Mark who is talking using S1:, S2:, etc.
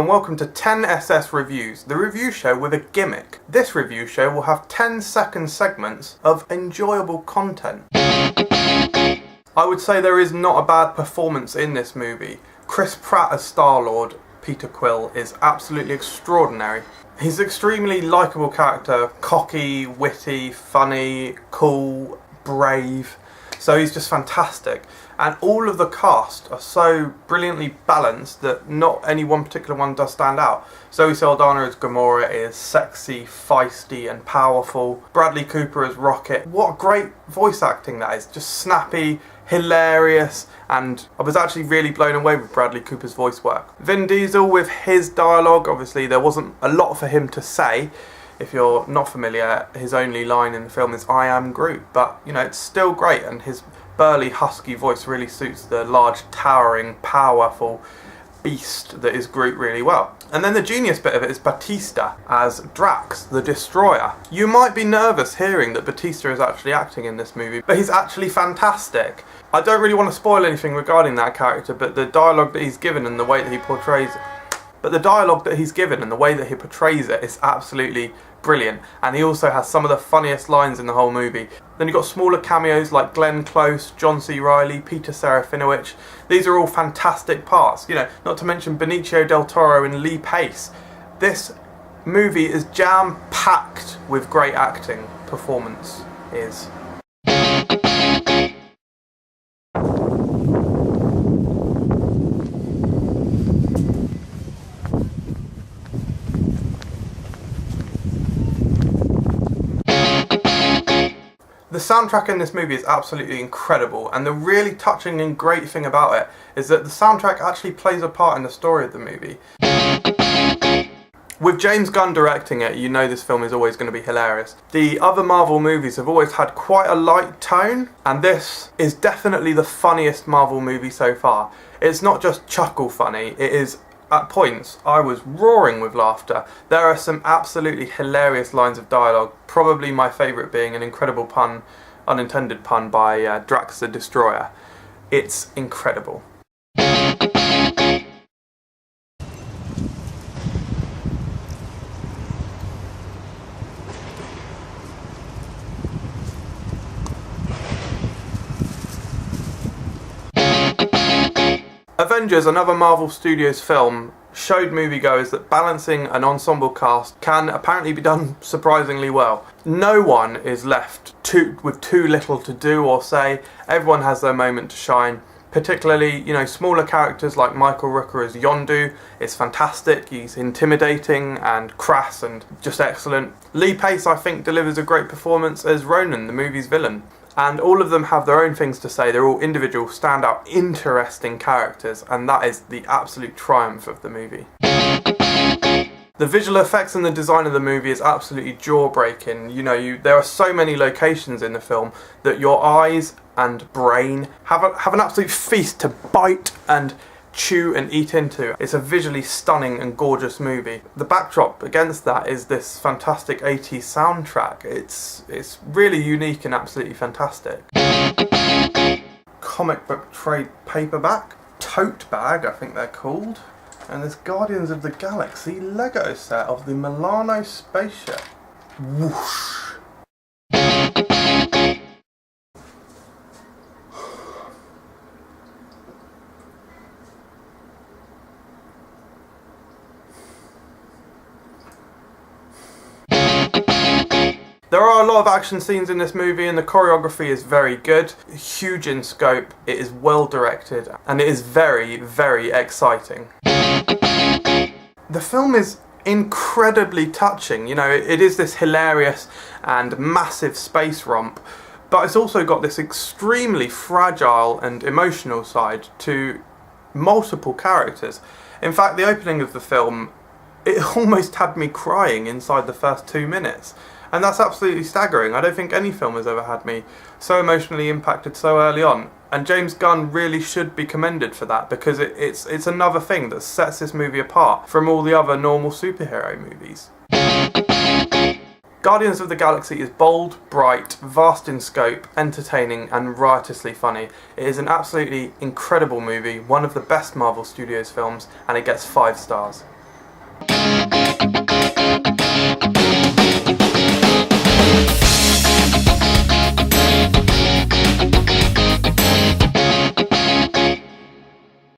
S1: welcome to 10SS Reviews, the review show with a gimmick. This review show will have 10-second segments of enjoyable content. I would say there is not a bad performance in this movie. Chris Pratt as Star-Lord, Peter Quill, is absolutely extraordinary. He's an extremely likeable character, cocky, witty, funny, cool, brave, so he's just fantastic. And all of the cast are so brilliantly balanced that not any one particular one does stand out. Zoe Saldana as Gamora is sexy, feisty and powerful. Bradley Cooper as Rocket. What great voice acting that is. Just snappy, hilarious, and I was actually really blown away with Bradley Cooper's voice work. Vin Diesel with his dialogue, obviously there wasn't a lot for him to say. If you're not familiar, his only line in the film is "I am Groot," but you know, it's still great, and his burly, husky voice really suits the large, towering, powerful beast that is Groot really well. And then the genius bit of it is Batista as Drax, the Destroyer. You might be nervous hearing that Batista is actually acting in this movie, but he's actually fantastic. I don't really want to spoil anything regarding that character, but the dialogue that he's given and the way that he portrays it. Is absolutely brilliant, and he also has some of the funniest lines in the whole movie. Then you've got smaller cameos like Glenn Close, John C. Reilly, Peter Serafinowicz. These are all fantastic parts, you know, not to mention Benicio del Toro and Lee Pace. This movie is jam-packed with great acting. Performance is. The soundtrack in this movie is absolutely incredible, and the really touching and great thing about it is that the soundtrack actually plays a part in the story of the movie. With James Gunn directing it, you know this film is always going to be hilarious. The other Marvel movies have always had quite a light tone, and this is definitely the funniest Marvel movie so far. It's not just chuckle funny, it is. At points, I was roaring with laughter. There are some absolutely hilarious lines of dialogue, probably my favourite being an incredible pun, unintended pun by Drax the Destroyer. It's incredible. Avengers, another Marvel Studios film, showed moviegoers that balancing an ensemble cast can apparently be done surprisingly well. No one is left with too little to do or say. Everyone has their moment to shine. Particularly, you know, smaller characters like Michael Rooker as Yondu is fantastic. He's intimidating and crass and just excellent. Lee Pace, I think, delivers a great performance as Ronan, the movie's villain. And all of them have their own things to say. They're all individual, standout, interesting characters, and that is the absolute triumph of the movie. The visual effects and the design of the movie is absolutely jaw-breaking. You know, there are so many locations in the film that your eyes and brain have an absolute feast to bite and chew and eat into. It's a visually stunning and gorgeous movie. The backdrop against that is this fantastic 80s soundtrack. It's really unique and absolutely fantastic. Comic book trade paperback, tote bag I think they're called, and this Guardians of the Galaxy Lego set of the Milano spaceship. Whoosh! There are a lot of action scenes in this movie, and the choreography is very good, huge in scope, it is well directed, and it is very, very exciting. The film is incredibly touching. You know, it is this hilarious and massive space romp, but it's also got this extremely fragile and emotional side to multiple characters. In fact, the opening of the film, it almost had me crying inside the first 2 minutes. And that's absolutely staggering. I don't think any film has ever had me so emotionally impacted so early on. And James Gunn really should be commended for that, because it's another thing that sets this movie apart from all the other normal superhero movies. Guardians of the Galaxy is bold, bright, vast in scope, entertaining and riotously funny. It is an absolutely incredible movie, one of the best Marvel Studios films, and it gets 5 stars.
S2: you.